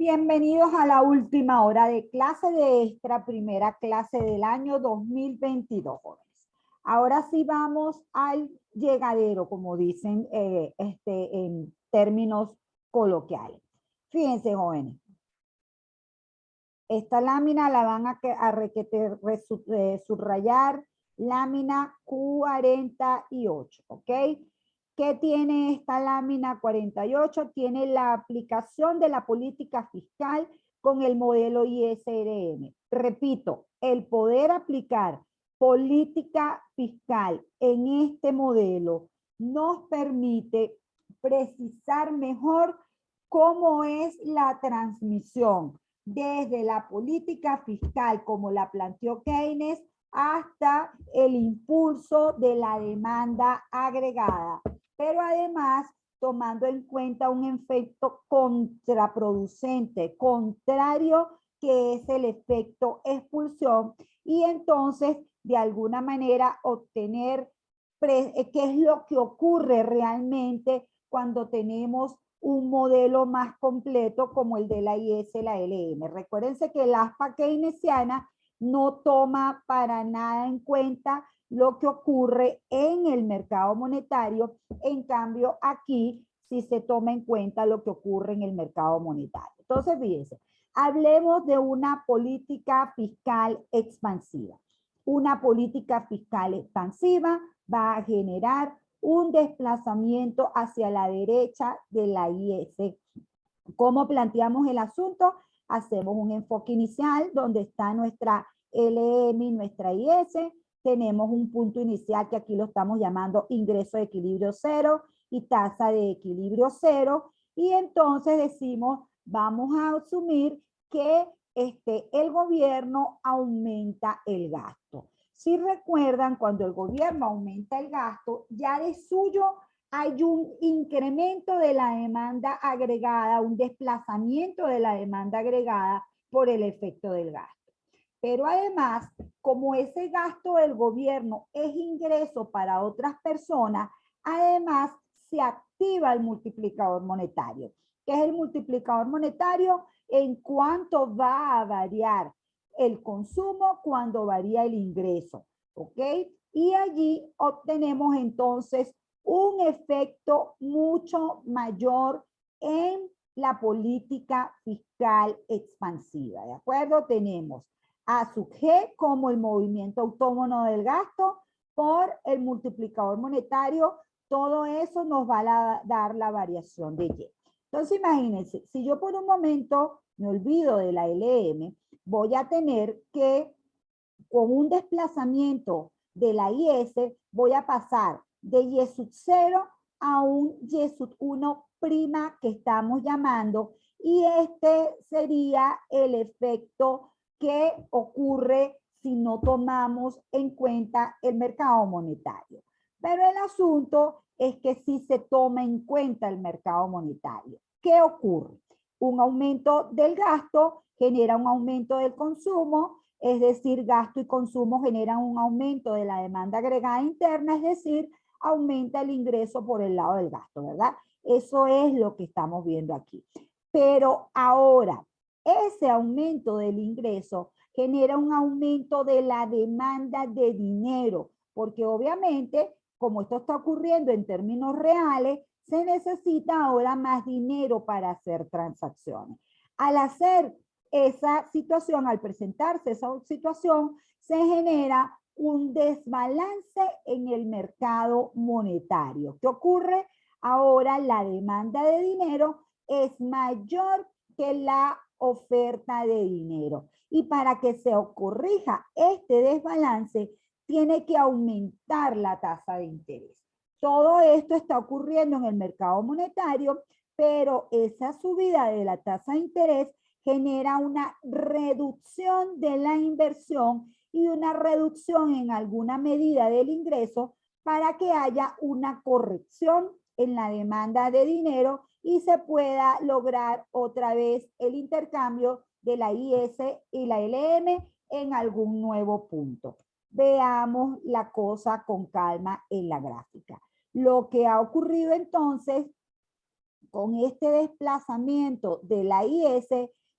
Bienvenidos a la última hora de clase de esta primera clase del año 2022, jóvenes. Ahora sí vamos al llegadero, como dicen en términos coloquiales. Fíjense, jóvenes. Esta lámina la van a subrayar, lámina 48, ¿ok? ¿Qué tiene esta lámina 48? Tiene la aplicación de la política fiscal con el modelo ISRM. Repito, el poder aplicar política fiscal en este modelo nos permite precisar mejor cómo es la transmisión desde la política fiscal como la planteó Keynes hasta el impulso de la demanda agregada, pero además tomando en cuenta un efecto contraproducente, contrario, que es el efecto expulsión, y entonces de alguna manera obtener qué es lo que ocurre realmente cuando tenemos un modelo más completo como el de la IS y la LM. Recuérdense que la ASPA keynesiana no toma para nada en cuenta lo que ocurre en el mercado monetario. En cambio, aquí sí se toma en cuenta lo que ocurre en el mercado monetario. Entonces, fíjense, hablemos de una política fiscal expansiva. Una política fiscal expansiva va a generar un desplazamiento hacia la derecha de la IS. ¿Cómo planteamos el asunto? Hacemos un enfoque inicial donde está nuestra LM y nuestra IS. Tenemos un punto inicial que aquí lo estamos llamando ingreso de equilibrio cero y tasa de equilibrio cero. Y entonces decimos, vamos a asumir que el gobierno aumenta el gasto. Si recuerdan, cuando el gobierno aumenta el gasto, ya de suyo hay un incremento de la demanda agregada, un desplazamiento de la demanda agregada por el efecto del gasto. Pero además, como ese gasto del gobierno es ingreso para otras personas, además se activa el multiplicador monetario. ¿Qué es el multiplicador monetario? En cuánto va a variar el consumo cuando varía el ingreso, ¿ok? Y allí obtenemos entonces un efecto mucho mayor en la política fiscal expansiva, ¿de acuerdo? Tenemos a sub G como el movimiento autónomo del gasto por el multiplicador monetario. Todo eso nos va a dar la variación de Y. Entonces, imagínense, si yo por un momento me olvido de la LM, voy a tener que, con un desplazamiento de la IS, voy a pasar de Y sub 0 a un Y sub 1 prima que estamos llamando, y este sería el efecto que ocurre si no tomamos en cuenta el mercado monetario. Pero el asunto es que sí se toma en cuenta el mercado monetario. ¿Qué ocurre? Un aumento del gasto genera un aumento del consumo, es decir, gasto y consumo generan un aumento de la demanda agregada interna, es decir, aumenta el ingreso por el lado del gasto, ¿verdad? Eso es lo que estamos viendo aquí. Pero ahora, ese aumento del ingreso genera un aumento de la demanda de dinero, porque obviamente, como esto está ocurriendo en términos reales, se necesita ahora más dinero para hacer transacciones. Al hacer esa situación, al presentarse esa situación, se genera un desbalance en el mercado monetario. ¿Qué ocurre? Ahora la demanda de dinero es mayor que la oferta de dinero. Y para que se corrija este desbalance, tiene que aumentar la tasa de interés. Todo esto está ocurriendo en el mercado monetario, pero esa subida de la tasa de interés genera una reducción de la inversión y una reducción en alguna medida del ingreso para que haya una corrección en la demanda de dinero y se pueda lograr otra vez el intercambio de la IS y la LM en algún nuevo punto. Veamos la cosa con calma en la gráfica. Lo que ha ocurrido entonces con este desplazamiento de la IS,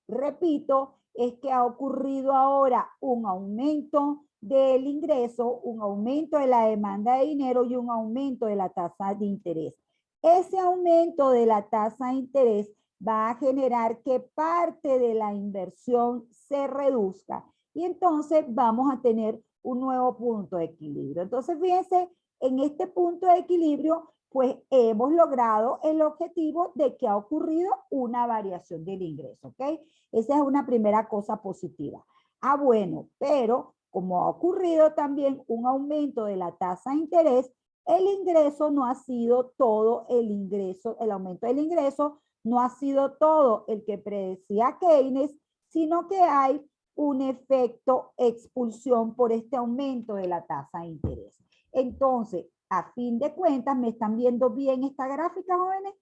repito, es que ha ocurrido ahora un aumento del ingreso, un aumento de la demanda de dinero y un aumento de la tasa de interés. Ese aumento de la tasa de interés va a generar que parte de la inversión se reduzca y entonces vamos a tener un nuevo punto de equilibrio. Entonces, fíjense, en este punto de equilibrio, pues hemos logrado el objetivo de que ha ocurrido una variación del ingreso, ¿ok? Esa es una primera cosa positiva. Ah, bueno, pero como ha ocurrido también un aumento de la tasa de interés, el ingreso no ha sido todo el ingreso, el aumento del ingreso no ha sido todo el que predecía Keynes, sino que hay un efecto expulsión por este aumento de la tasa de interés. Entonces, a fin de cuentas, ¿me están viendo bien esta gráfica, jóvenes?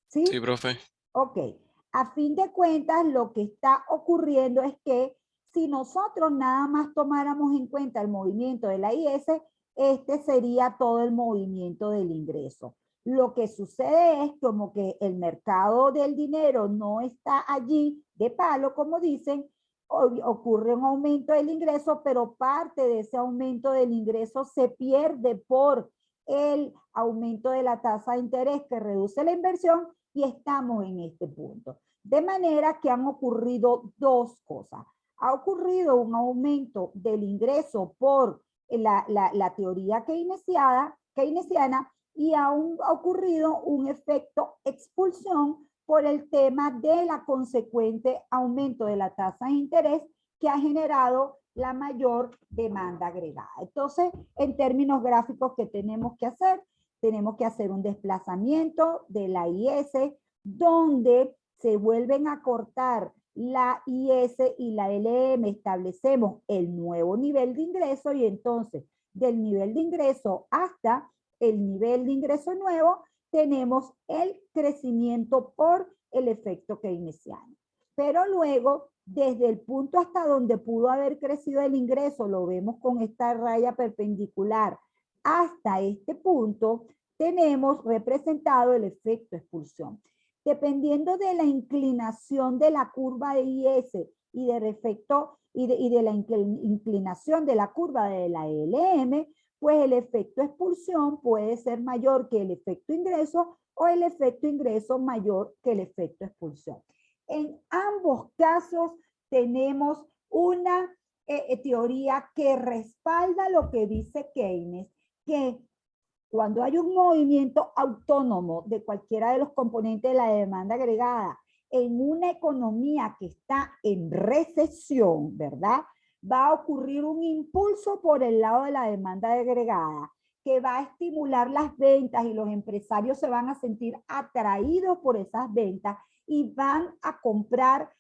¿Sí? Sí, profe. Ok. A fin de cuentas, lo que está ocurriendo es que si nosotros nada más tomáramos en cuenta el movimiento de la IS, este sería todo el movimiento del ingreso. Lo que sucede es como que el mercado del dinero no está allí de palo, como dicen, ocurre un aumento del ingreso, pero parte de ese aumento del ingreso se pierde por el aumento de la tasa de interés que reduce la inversión y estamos en este punto. De manera que han ocurrido dos cosas. Ha ocurrido un aumento del ingreso por la teoría keynesiana y ha ocurrido un efecto expulsión por el tema de la consecuente aumento de la tasa de interés que ha generado la mayor demanda agregada. Entonces, en términos gráficos, ¿qué tenemos que hacer? Tenemos que hacer un desplazamiento de la IS donde se vuelven a cortar la IS y la LM, establecemos el nuevo nivel de ingreso y entonces del nivel de ingreso hasta el nivel de ingreso nuevo tenemos el crecimiento por el efecto keynesiano. Pero luego, desde el punto hasta donde pudo haber crecido el ingreso, lo vemos con esta raya perpendicular, hasta este punto, tenemos representado el efecto expulsión. Dependiendo de la inclinación de la curva de IS y del efecto y de la inclinación de la curva de la LM, pues el efecto expulsión puede ser mayor que el efecto ingreso o el efecto ingreso mayor que el efecto expulsión. En ambos casos tenemos una teoría que respalda lo que dice Keynes, que cuando hay un movimiento autónomo de cualquiera de los componentes de la demanda agregada en una economía que está en recesión, ¿verdad? Va a ocurrir un impulso por el lado de la demanda agregada que va a estimular las ventas y los empresarios se van a sentir atraídos por esas ventas y van a comprar,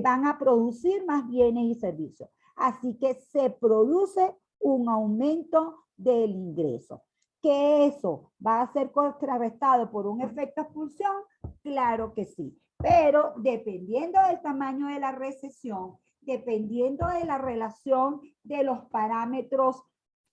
van a producir más bienes y servicios. Así que se produce un aumento del ingreso. ¿Que eso va a ser contrarrestado por un efecto expulsión? Claro que sí, pero dependiendo del tamaño de la recesión, dependiendo de la relación de los parámetros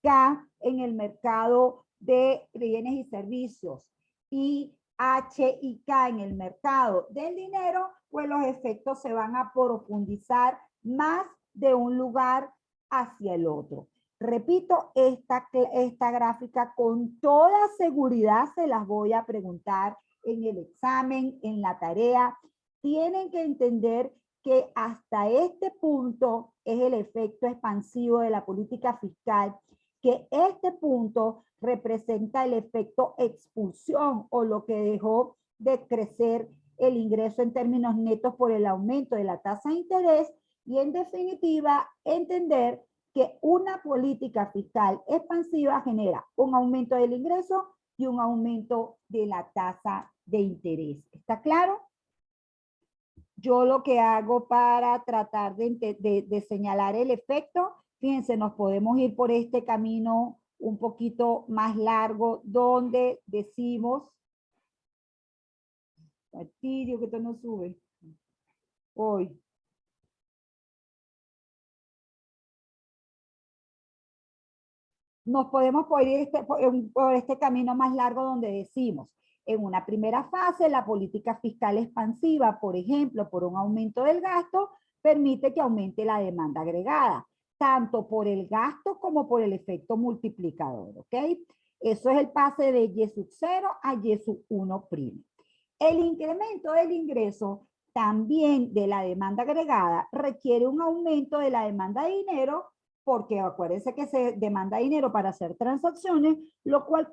K en el mercado de bienes y servicios y H y K en el mercado del dinero, pues los efectos se van a profundizar más de un lugar hacia el otro. Repito, esta gráfica con toda seguridad se las voy a preguntar en el examen, en la tarea. Tienen que entender que hasta este punto es el efecto expansivo de la política fiscal, que este punto representa el efecto expulsión o lo que dejó de crecer el ingreso en términos netos por el aumento de la tasa de interés y en definitiva entender que una política fiscal expansiva genera un aumento del ingreso y un aumento de la tasa de interés. ¿Está claro? Yo lo que hago para tratar de señalar el efecto, fíjense, nos podemos ir por este camino un poquito más largo donde decimos, fastidio que esto no sube hoy. nos podemos ir por este camino más largo donde decimos, en una primera fase, la política fiscal expansiva, por ejemplo, por un aumento del gasto, permite que aumente la demanda agregada, tanto por el gasto como por el efecto multiplicador, ¿ok? Eso es el pase de Y sub 0 a Y sub 1'. El incremento del ingreso también de la demanda agregada requiere un aumento de la demanda de dinero, porque acuérdense que se demanda dinero para hacer transacciones, lo cual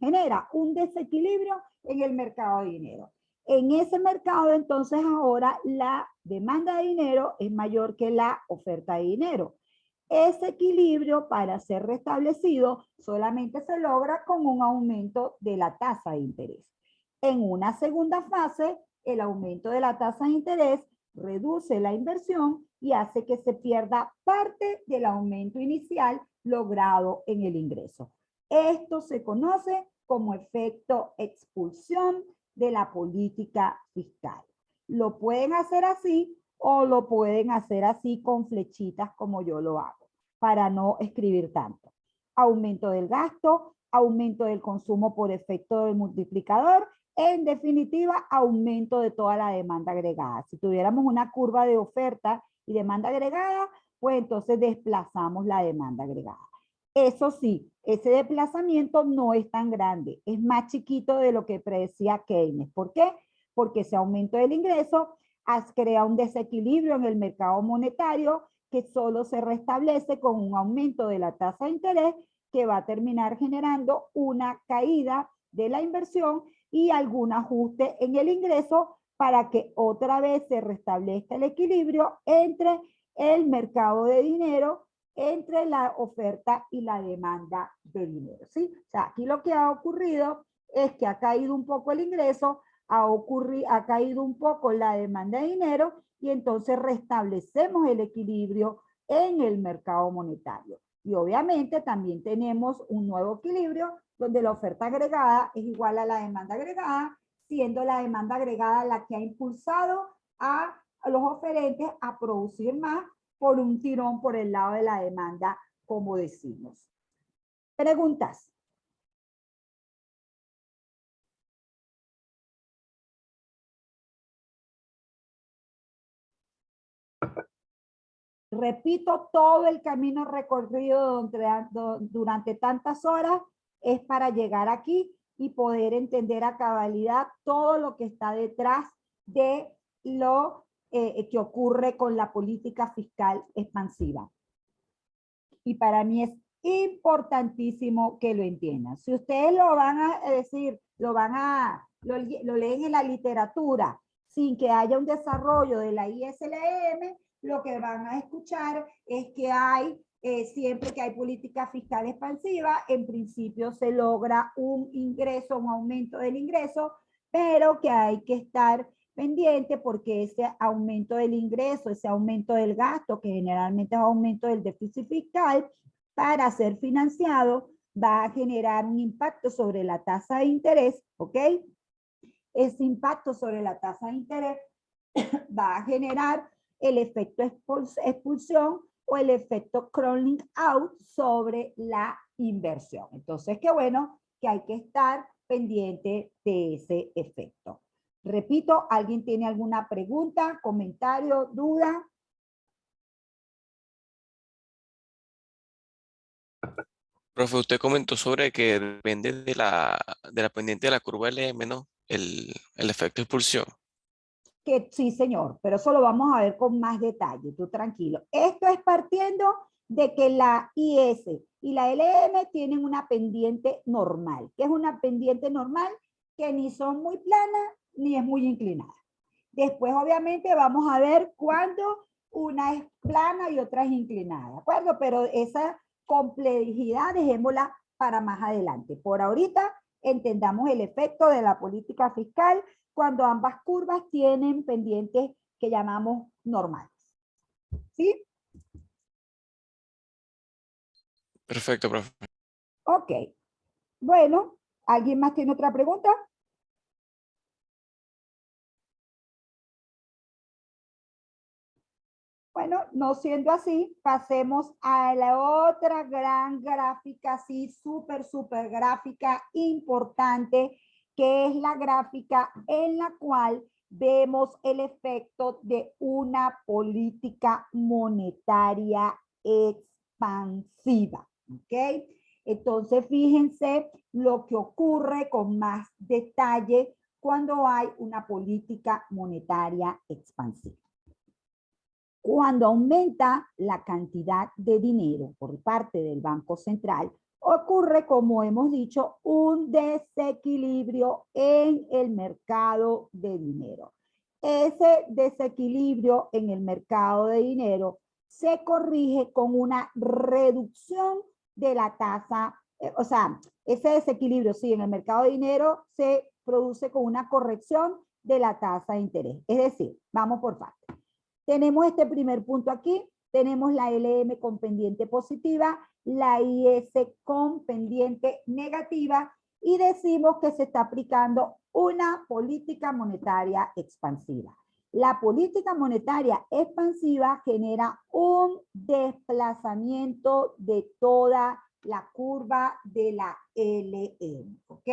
genera un desequilibrio en el mercado de dinero. En ese mercado, entonces, ahora la demanda de dinero es mayor que la oferta de dinero. Ese equilibrio, para ser restablecido, solamente se logra con un aumento de la tasa de interés. En una segunda fase, el aumento de la tasa de interés reduce la inversión y hace que se pierda parte del aumento inicial logrado en el ingreso. Esto se conoce como efecto expulsión de la política fiscal. Lo pueden hacer así o lo pueden hacer así con flechitas como yo lo hago, para no escribir tanto. Aumento del gasto, aumento del consumo por efecto del multiplicador, en definitiva, aumento de toda la demanda agregada. Si tuviéramos una curva de oferta y demanda agregada, pues entonces desplazamos la demanda agregada. Eso sí, ese desplazamiento no es tan grande, es más chiquito de lo que predecía Keynes. ¿Por qué? Porque ese aumento del ingreso crea un desequilibrio en el mercado monetario que solo se restablece con un aumento de la tasa de interés que va a terminar generando una caída de la inversión y algún ajuste en el ingreso para que otra vez se restablezca el equilibrio entre el mercado de dinero, entre la oferta y la demanda de dinero, ¿sí? O sea, aquí lo que ha ocurrido es que ha caído un poco el ingreso, ha caído un poco la demanda de dinero y entonces restablecemos el equilibrio en el mercado monetario. Y obviamente también tenemos un nuevo equilibrio donde la oferta agregada es igual a la demanda agregada, siendo la demanda agregada la que ha impulsado a los oferentes a producir más por un tirón por el lado de la demanda, como decimos. Preguntas. Repito, todo el camino recorrido durante tantas horas es para llegar aquí y poder entender a cabalidad todo lo que está detrás de lo que ocurre con la política fiscal expansiva. Y para mí es importantísimo que lo entiendan. Si ustedes lo van a decir, lo leen en la literatura sin que haya un desarrollo de la ISLM, lo que van a escuchar es que hay, siempre que hay política fiscal expansiva, en principio se logra un ingreso, un aumento del ingreso, pero que hay que estar pendiente porque ese aumento del ingreso, ese aumento del gasto, que generalmente es aumento del déficit fiscal, para ser financiado, va a generar un impacto sobre la tasa de interés, ¿ok? Ese impacto sobre la tasa de interés va a generar el efecto expulsión o el efecto crawling out sobre la inversión. Entonces, qué bueno que hay que estar pendiente de ese efecto. Repito, ¿alguien tiene alguna pregunta, comentario, duda? Profe, usted comentó sobre que depende de la pendiente de la curva LM, ¿no? El efecto expulsión. Que sí, señor, pero eso lo vamos a ver con más detalle, tú tranquilo. Esto es partiendo de que la IS y la LM tienen una pendiente normal, que es una pendiente normal que ni son muy planas ni es muy inclinada. Después, obviamente, vamos a ver cuándo una es plana y otra es inclinada, ¿de acuerdo? Pero esa complejidad dejémosla para más adelante. Por ahorita, entendamos el efecto de la política fiscal cuando ambas curvas tienen pendientes que llamamos normales. ¿Sí? Perfecto, profe. Ok. Bueno, ¿alguien más tiene otra pregunta? Bueno. Bueno, no siendo así, pasemos a la otra gran gráfica, sí, súper gráfica importante, que es la gráfica en la cual vemos el efecto de una política monetaria expansiva, ¿ok? Entonces, fíjense lo que ocurre con más detalle cuando hay una política monetaria expansiva. Cuando aumenta la cantidad de dinero por parte del Banco Central, ocurre, como hemos dicho, un desequilibrio en el mercado de dinero. Ese desequilibrio en el mercado de dinero se corrige con una reducción de la tasa, o sea, ese desequilibrio, sí, en el mercado de dinero se produce con una corrección de la tasa de interés. Es decir, vamos por partes. Tenemos este primer punto aquí, tenemos la LM con pendiente positiva, la IS con pendiente negativa y decimos que se está aplicando una política monetaria expansiva. La política monetaria expansiva genera un desplazamiento de toda la curva de la LM, ¿ok?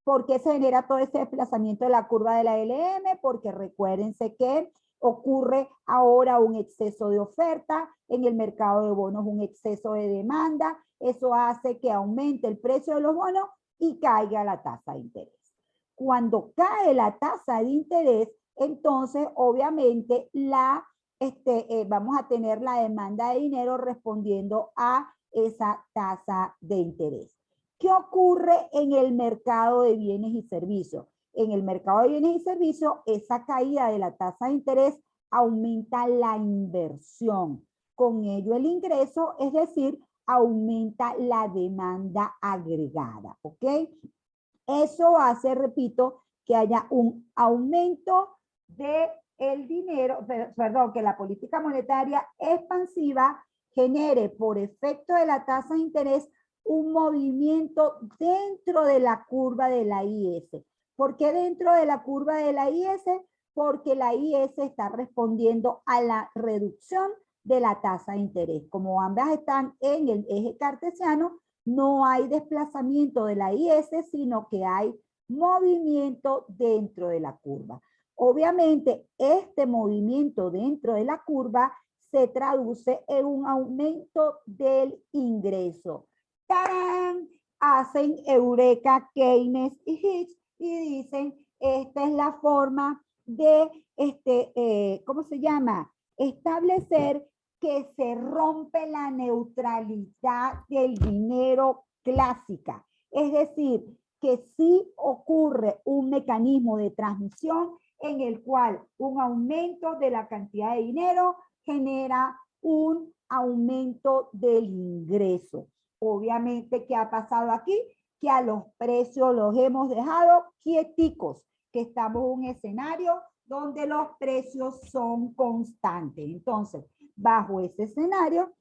¿Por qué se genera todo ese desplazamiento de la curva de la LM? Porque recuérdense que ocurre ahora un exceso de oferta, en el mercado de bonos un exceso de demanda, eso hace que aumente el precio de los bonos y caiga la tasa de interés. Cuando cae la tasa de interés, entonces obviamente vamos a tener la demanda de dinero respondiendo a esa tasa de interés. ¿Qué ocurre en el mercado de bienes y servicios? En el mercado de bienes y servicios, esa caída de la tasa de interés aumenta la inversión. Con ello el ingreso, es decir, aumenta la demanda agregada, ¿ok? Eso hace, repito, que haya un aumento de el dinero, perdón, que la política monetaria expansiva genere por efecto de la tasa de interés un movimiento dentro de la curva de la IS. ¿Por qué dentro de la curva de la IS? Porque la IS está respondiendo a la reducción de la tasa de interés. Como ambas están en el eje cartesiano, no hay desplazamiento de la IS, sino que hay movimiento dentro de la curva. Obviamente, este movimiento dentro de la curva se traduce en un aumento del ingreso. ¡Tarán! Hacen Eureka, Keynes y Hitch y dicen, esta es la forma de, ¿cómo se llama? Establecer que se rompe la neutralidad del dinero clásica. Es decir, que sí ocurre un mecanismo de transmisión en el cual un aumento de la cantidad de dinero genera un aumento del ingreso. Obviamente, ¿qué ha pasado aquí? Que a los precios los hemos dejado quieticos, que estamos en un escenario donde los precios son constantes. Entonces, bajo ese escenario,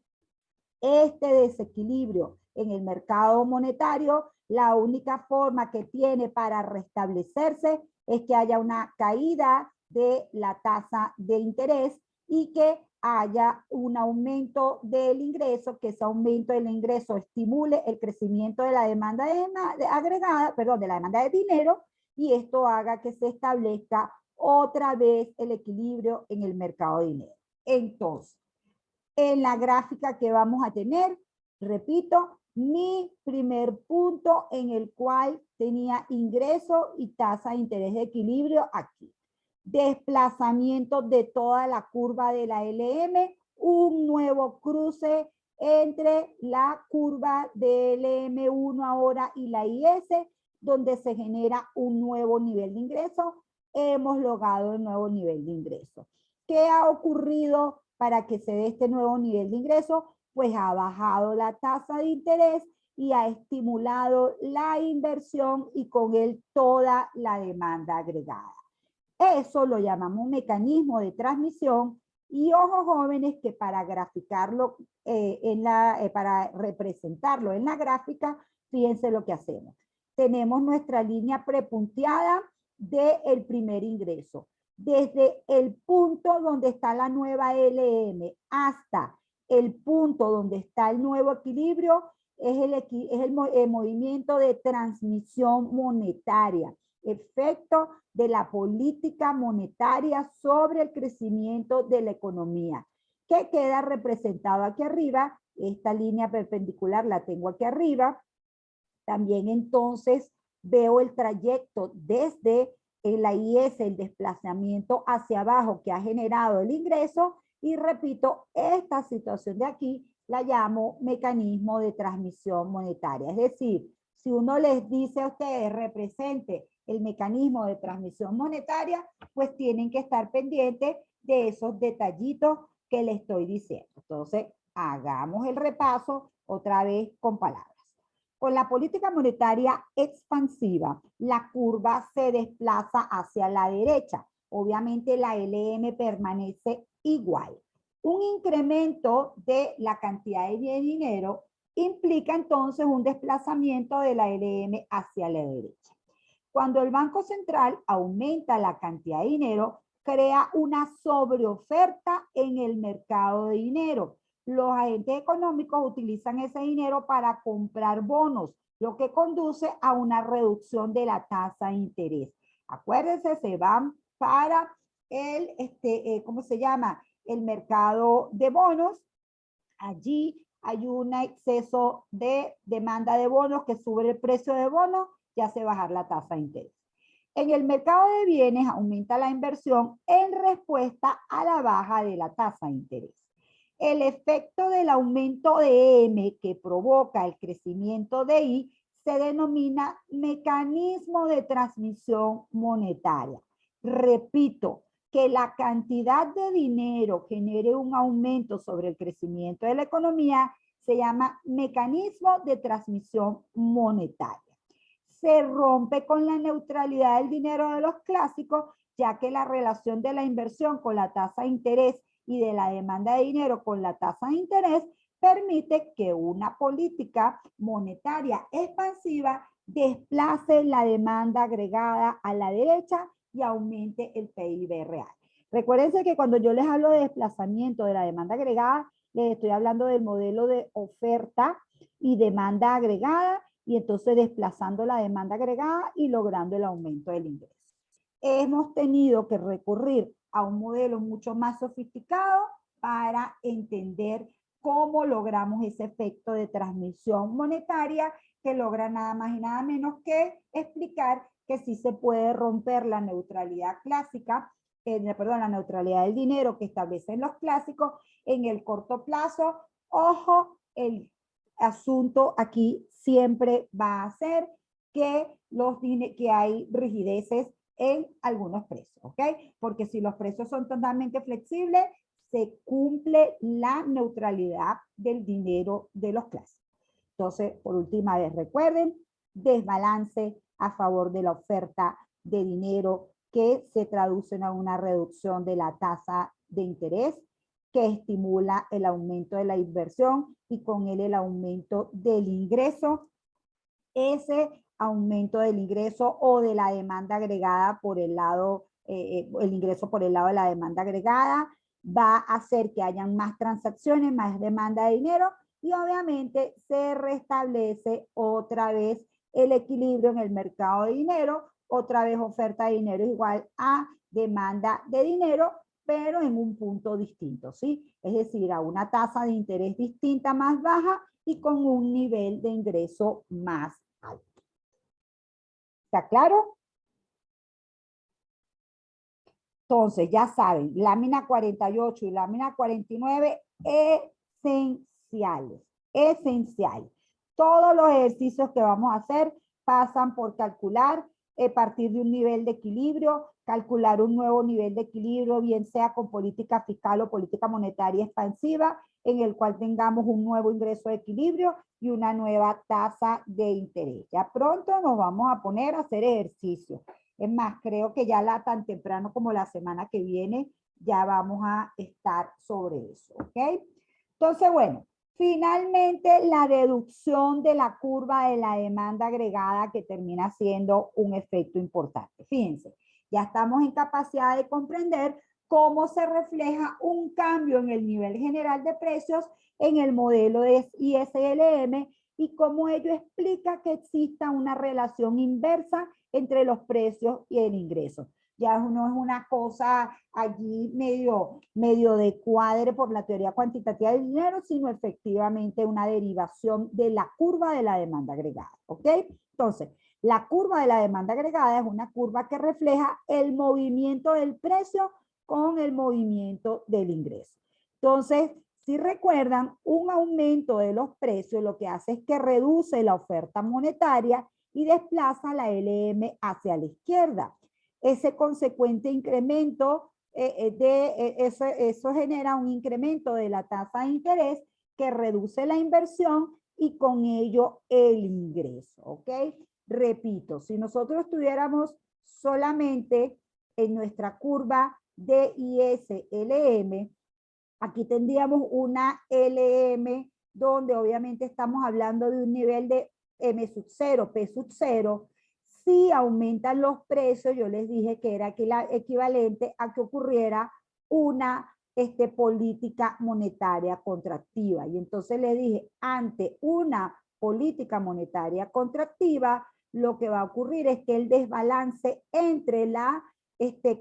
este desequilibrio en el mercado monetario, la única forma que tiene para restablecerse es que haya una caída de la tasa de interés y que haya un aumento del ingreso, que ese aumento del ingreso estimule el crecimiento de la demanda agregada, perdón, de la demanda de dinero, y esto haga que se establezca otra vez el equilibrio en el mercado de dinero. Entonces, en la gráfica que vamos a tener, repito, mi primer punto en el cual tenía ingreso y tasa de interés de equilibrio aquí. Desplazamiento de toda la curva de la LM, un nuevo cruce entre la curva de LM1 ahora y la IS, donde se genera un nuevo nivel de ingreso. Hemos logrado el nuevo nivel de ingreso. ¿Qué ha ocurrido para que se dé este nuevo nivel de ingreso? Pues ha bajado la tasa de interés y ha estimulado la inversión y con él toda la demanda agregada. Eso lo llamamos mecanismo de transmisión y ojo jóvenes que para graficarlo, para representarlo en la gráfica, fíjense lo que hacemos. Tenemos nuestra línea prepunteada del primer ingreso. desde el punto donde está la nueva LM hasta el punto donde está el nuevo equilibrio, es el movimiento de transmisión monetaria, efecto de la política monetaria sobre el crecimiento de la economía, que queda representado aquí arriba. Esta línea perpendicular la tengo aquí arriba. También entonces veo el trayecto desde la IS, el desplazamiento hacia abajo que ha generado el ingreso, y repito, esta situación de aquí la llamo mecanismo de transmisión monetaria. Es decir, si uno les dice a ustedes represente el mecanismo de transmisión monetaria, pues tienen que estar pendientes de esos detallitos que les estoy diciendo. Entonces, hagamos el repaso otra vez con palabras. Con la política monetaria expansiva, la curva se desplaza hacia la derecha. Obviamente la LM permanece igual. Un incremento de la cantidad de dinero implica entonces un desplazamiento de la LM hacia la derecha. Cuando el Banco Central aumenta la cantidad de dinero, crea una sobreoferta en el mercado de dinero. Los agentes económicos utilizan ese dinero para comprar bonos, lo que conduce a una reducción de la tasa de interés. Acuérdense, se van para el, ¿cómo se llama? El mercado de bonos. Allí hay un exceso de demanda de bonos que sube el precio de bonos y hace bajar la tasa de interés. En el mercado de bienes aumenta la inversión en respuesta a la baja de la tasa de interés. El efecto del aumento de M que provoca el crecimiento de I se denomina mecanismo de transmisión monetaria. Repito, que la cantidad de dinero genere un aumento sobre el crecimiento de la economía se llama mecanismo de transmisión monetaria. Se rompe con la neutralidad del dinero de los clásicos, ya que la relación de la inversión con la tasa de interés y de la demanda de dinero con la tasa de interés permite que una política monetaria expansiva desplace la demanda agregada a la derecha y aumente el PIB real. Recuérdense que cuando yo les hablo de desplazamiento de la demanda agregada, les estoy hablando del modelo de oferta y demanda agregada, y entonces desplazando la demanda agregada y logrando el aumento del ingreso. Hemos tenido que recurrir a un modelo mucho más sofisticado para entender cómo logramos ese efecto de transmisión monetaria, que logra nada más y nada menos que explicar que sí se puede romper la neutralidad clásica, la neutralidad del dinero que establecen los clásicos en el corto plazo. Ojo, el asunto aquí siempre va a ser que hay rigideces en algunos precios, ¿ok? Porque si los precios son totalmente flexibles, se cumple la neutralidad del dinero de los clásicos. Entonces, por última vez, recuerden, desbalance a favor de la oferta de dinero que se traduce en una reducción de la tasa de interés, que estimula el aumento de la inversión y con él el aumento del ingreso. Ese aumento del ingreso o de la demanda agregada por el lado, el ingreso por el lado de la demanda agregada, va a hacer que hayan más transacciones, más demanda de dinero, y obviamente se restablece otra vez el equilibrio en el mercado de dinero. Otra vez oferta de dinero es igual a demanda de dinero, pero en un punto distinto, ¿sí? Es decir, a una tasa de interés distinta, más baja, y con un nivel de ingreso más alto. ¿Está claro? Entonces, ya saben, lámina 48 y lámina 49, esenciales, esenciales. Todos los ejercicios que vamos a hacer pasan por calcular partir de un nivel de equilibrio, calcular un nuevo nivel de equilibrio, bien sea con política fiscal o política monetaria expansiva, en el cual tengamos un nuevo ingreso de equilibrio y una nueva tasa de interés. Ya pronto nos vamos a poner a hacer ejercicios. Es más, creo que ya tan temprano como la semana que viene ya vamos a estar sobre eso, ¿ok? Entonces, bueno, finalmente la deducción de la curva de la demanda agregada, que termina siendo un efecto importante. Fíjense, Ya estamos en capacidad de comprender cómo se refleja un cambio en el nivel general de precios en el modelo de ISLM y cómo ello explica que exista una relación inversa entre los precios y el ingreso. Ya no es una cosa allí medio de cuadre por la teoría cuantitativa del dinero, sino efectivamente una derivación de la curva de la demanda agregada, ¿ok? Entonces, la curva de la demanda agregada es una curva que refleja el movimiento del precio con el movimiento del ingreso. Entonces, si recuerdan, un aumento de los precios lo que hace es que reduce la oferta monetaria y desplaza la LM hacia la izquierda. Ese consecuente incremento eso genera un incremento de la tasa de interés que reduce la inversión y con ello el ingreso, ¿ok? Repito, si nosotros tuviéramos solamente en nuestra curva de ISLM, aquí tendríamos una LM donde obviamente estamos hablando de un nivel de M0, P0. Si aumentan los precios, yo les dije que era equivalente a que ocurriera una política monetaria contractiva. Y entonces les dije, ante una política monetaria contractiva, lo que va a ocurrir es que el desbalance entre la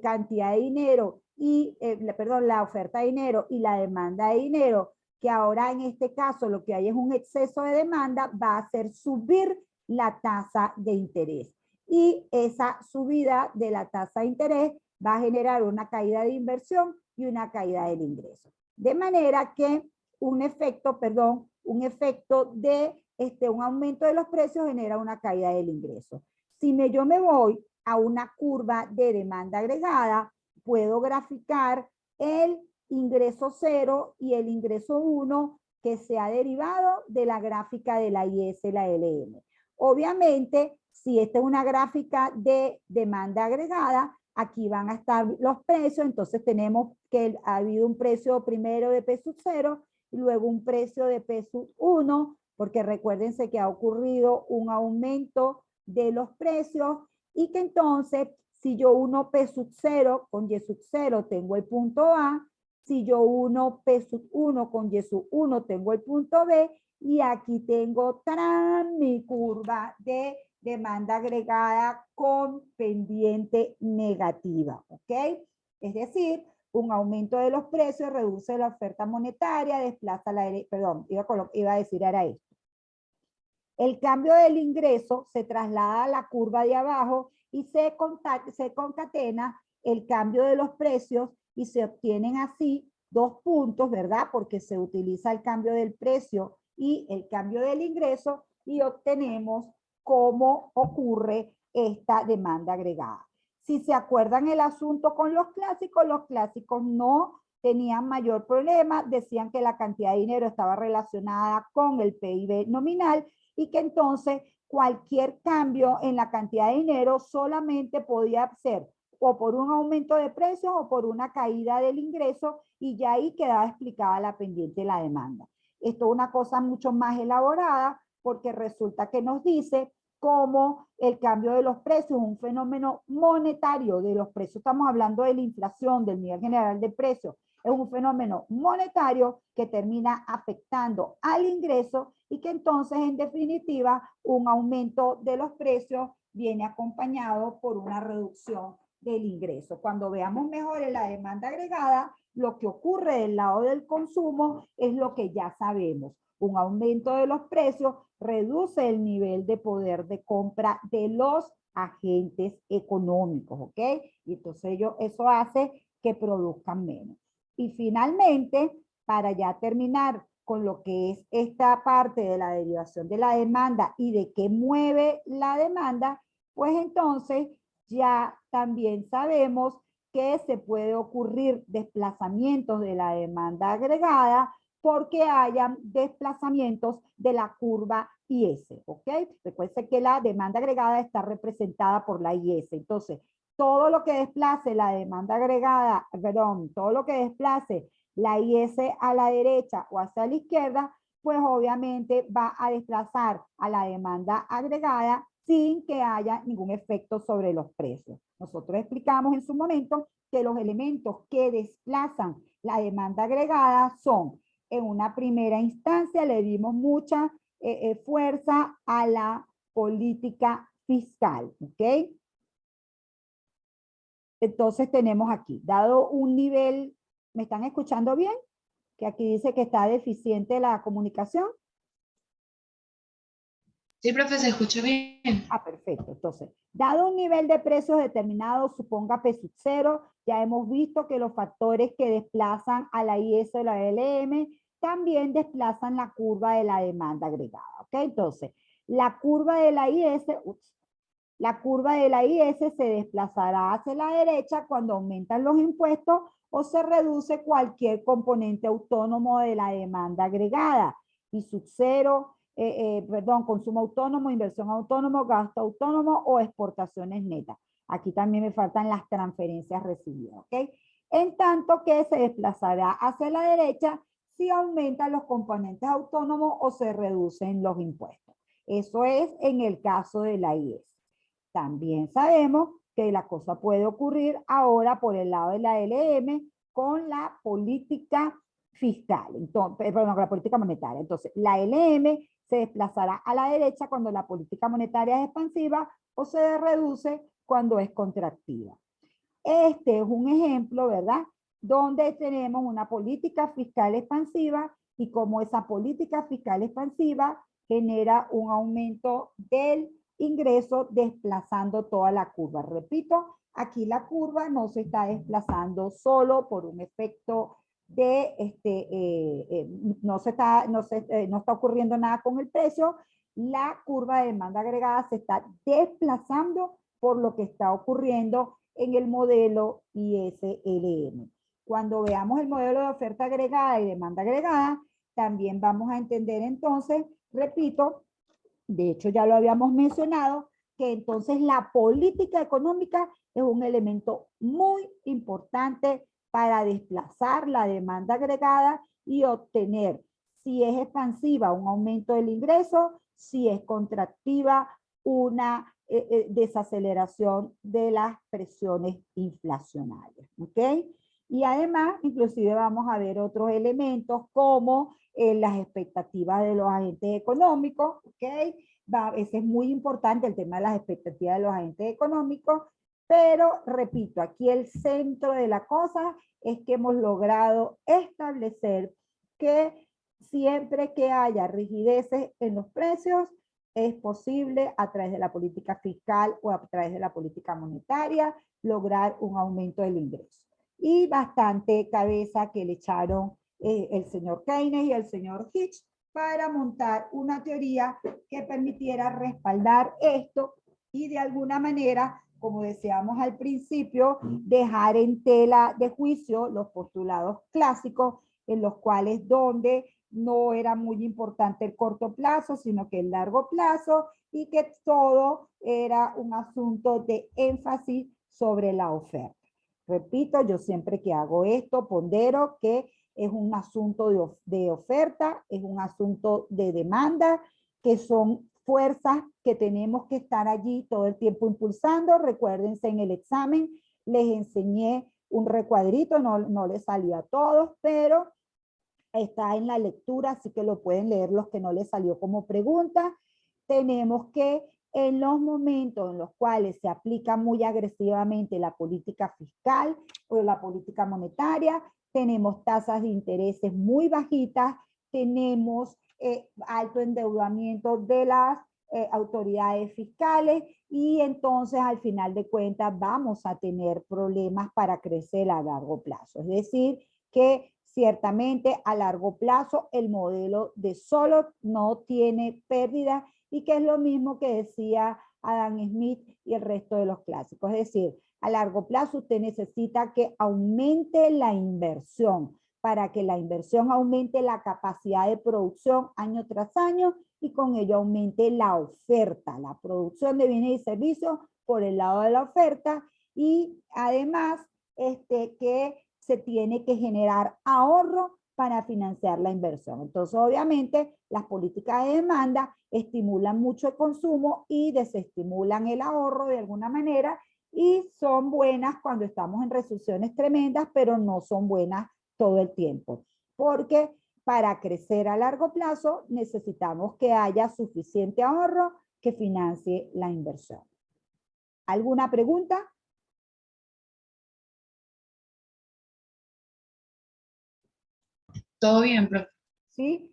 cantidad de dinero y, la oferta de dinero y la demanda de dinero, que ahora en este caso lo que hay es un exceso de demanda, va a hacer subir la tasa de interés. Y esa subida de la tasa de interés va a generar una caída de inversión y una caída del ingreso. De manera que un efecto de un aumento de los precios genera una caída del ingreso. Si yo me voy a una curva de demanda agregada, puedo graficar el ingreso 0 y el ingreso 1 que se ha derivado de la gráfica de la IS, la LM. Obviamente, si esta es una gráfica de demanda agregada, aquí van a estar los precios, entonces tenemos que ha habido un precio primero de P0 y luego un precio de P1, porque recuérdense que ha ocurrido un aumento de los precios y que entonces si yo uno P0 con Y0 tengo el punto A, si yo uno P1 con Y1 tengo el punto B y aquí tengo mi curva de demanda agregada con pendiente negativa, ¿ok? Es decir, un aumento de los precios reduce la oferta monetaria, desplaza la... Perdón, iba a decir era esto. El cambio del ingreso se traslada a la curva de abajo y se concatena el cambio de los precios y se obtienen así dos puntos, ¿verdad? Porque se utiliza el cambio del precio y el cambio del ingreso y obtenemos cómo ocurre esta demanda agregada. Si se acuerdan el asunto con los clásicos no tenían mayor problema, decían que la cantidad de dinero estaba relacionada con el PIB nominal y que entonces cualquier cambio en la cantidad de dinero solamente podía ser o por un aumento de precios o por una caída del ingreso y ya ahí quedaba explicada la pendiente de la demanda. Esto es una cosa mucho más elaborada porque resulta que nos dice cómo el cambio de los precios es un fenómeno monetario de los precios. Estamos hablando de la inflación, del nivel general de precios. Es un fenómeno monetario que termina afectando al ingreso y que entonces, en definitiva, un aumento de los precios viene acompañado por una reducción del ingreso. Cuando veamos mejor en la demanda agregada, lo que ocurre del lado del consumo es lo que ya sabemos. Un aumento de los precios reduce el nivel de poder de compra de los agentes económicos, ¿ok? Y entonces eso hace que produzcan menos. Y finalmente, para ya terminar con lo que es esta parte de la derivación de la demanda y de qué mueve la demanda, pues entonces ya también sabemos que se puede ocurrir desplazamientos de la demanda agregada porque hayan desplazamientos de la curva IS, ¿ok? Recuerden que la demanda agregada está representada por la IS. Entonces, todo lo que desplace la demanda agregada, todo lo que desplace la IS a la derecha o hacia la izquierda, pues obviamente va a desplazar a la demanda agregada sin que haya ningún efecto sobre los precios. Nosotros explicamos en su momento que los elementos que desplazan la demanda agregada son, en una primera instancia, le dimos mucha fuerza a la política fiscal, ¿ok? Entonces tenemos aquí, dado un nivel, ¿me están escuchando bien? Que aquí dice que está deficiente la comunicación. Sí, profe, se escucha bien. Ah, perfecto. Entonces, dado un nivel de precios determinado, suponga P sub 0, ya hemos visto que los factores que desplazan a la IS o la LM también desplazan la curva de la demanda agregada. ¿Ok? Entonces, la curva de la IS, la curva de la IS se desplazará hacia la derecha cuando aumentan los impuestos o se reduce cualquier componente autónomo de la demanda agregada. Y sub 0, consumo autónomo, inversión autónomo, gasto autónomo o exportaciones netas. Aquí también me faltan las transferencias recibidas, ¿ok? En tanto que se desplazará hacia la derecha si aumentan los componentes autónomos o se reducen los impuestos. Eso es en el caso de la IES. También sabemos que la cosa puede ocurrir ahora por el lado de la LM con la política fiscal, entonces, perdón, con la política monetaria. Entonces, la LM se desplazará a la derecha cuando la política monetaria es expansiva o se reduce cuando es contractiva. Este es un ejemplo, ¿verdad? Donde tenemos una política fiscal expansiva y como esa política fiscal expansiva genera un aumento del ingreso desplazando toda la curva. Repito, aquí la curva no se está desplazando solo por un efecto de, no está ocurriendo nada con el precio, la curva de demanda agregada se está desplazando por lo que está ocurriendo en el modelo ISLM. Cuando veamos el modelo de oferta agregada y demanda agregada, también vamos a entender entonces, repito, de hecho ya lo habíamos mencionado, que entonces la política económica es un elemento muy importante para desplazar la demanda agregada y obtener, si es expansiva, un aumento del ingreso, si es contractiva, una desaceleración de las presiones inflacionarias, ¿ok? Y además, inclusive vamos a ver otros elementos como las expectativas de los agentes económicos, ¿ok? Ese es muy importante, el tema de las expectativas de los agentes económicos, pero repito, aquí el centro de la cosa es que hemos logrado establecer que siempre que haya rigideces en los precios, es posible a través de la política fiscal o a través de la política monetaria lograr un aumento del ingreso. Y bastante cabeza que le echaron el señor Keynes y el señor Hitch para montar una teoría que permitiera respaldar esto y de alguna manera, como decíamos al principio, dejar en tela de juicio los postulados clásicos en los cuales donde no era muy importante el corto plazo, sino que el largo plazo y que todo era un asunto de énfasis sobre la oferta. Repito, yo siempre que hago esto pondero que es un asunto de oferta, es un asunto de demanda, que son fuerzas que tenemos que estar allí todo el tiempo impulsando. Recuérdense en el examen, les enseñé un recuadrito, no les salió a todos, pero está en la lectura, así que lo pueden leer los que no les salió como pregunta. Tenemos que en los momentos en los cuales se aplica muy agresivamente la política fiscal o la política monetaria, tenemos tasas de intereses muy bajitas, tenemos alto endeudamiento de las autoridades fiscales y entonces al final de cuentas vamos a tener problemas para crecer a largo plazo. Es decir, que ciertamente a largo plazo el modelo de Solot no tiene pérdida y que es lo mismo que decía Adam Smith y el resto de los clásicos. Es decir, a largo plazo usted necesita que aumente la inversión para que la inversión aumente la capacidad de producción año tras año y con ello aumente la oferta, la producción de bienes y servicios por el lado de la oferta y además que se tiene que generar ahorro para financiar la inversión. Entonces, obviamente, las políticas de demanda estimulan mucho el consumo y desestimulan el ahorro de alguna manera, y son buenas cuando estamos en recesión tremendas, pero no son buenas todo el tiempo, porque para crecer a largo plazo necesitamos que haya suficiente ahorro que financie la inversión. ¿Alguna pregunta? Todo bien, profe. ¿Sí?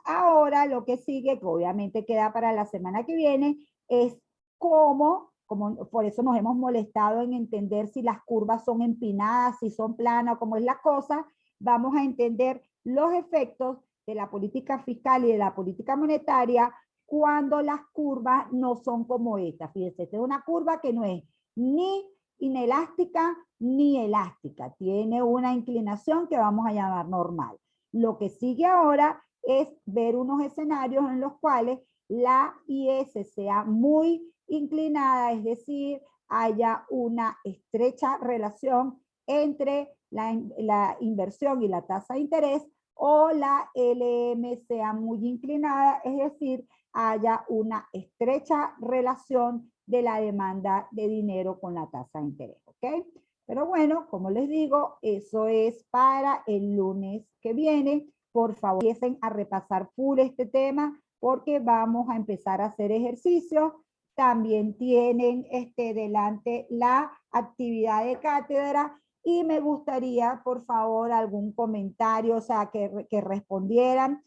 Ahora lo que sigue, que obviamente queda para la semana que viene, es cómo, por eso nos hemos molestado en entender si las curvas son empinadas, si son planas, cómo es la cosa. Vamos a entender los efectos de la política fiscal y de la política monetaria cuando las curvas no son como esta. Fíjense, esta es una curva que no es ni inelástica ni elástica. Tiene una inclinación que vamos a llamar normal. Lo que sigue ahora es ver unos escenarios en los cuales la IS sea muy inclinada, es decir, haya una estrecha relación entre la inversión y la tasa de interés, o la LM sea muy inclinada, es decir, haya una estrecha relación de la demanda de dinero con la tasa de interés, ¿ok? Pero bueno, como les digo, eso es para el lunes que viene. Por favor, empiecen a repasar full este tema porque vamos a empezar a hacer ejercicios. También tienen delante la actividad de cátedra y me gustaría, por favor, algún comentario, o sea, que respondieran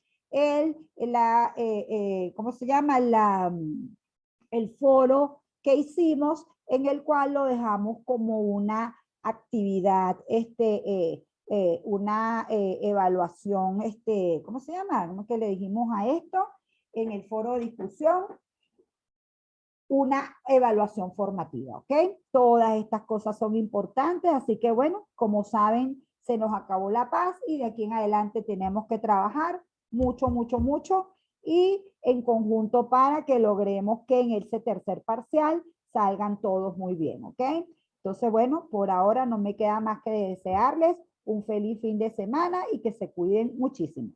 ¿cómo se llama? El foro que hicimos, en el cual lo dejamos como una actividad, una evaluación, ¿cómo se llama? ¿Cómo que le dijimos a esto? En el foro de discusión, una evaluación formativa, ¿ok? Todas estas cosas son importantes, así que bueno, como saben, se nos acabó la paz y de aquí en adelante tenemos que trabajar mucho, mucho, mucho y en conjunto para que logremos que en ese tercer parcial salgan todos muy bien, ¿ok? Entonces, bueno, por ahora no me queda más que desearles un feliz fin de semana y que se cuiden muchísimo.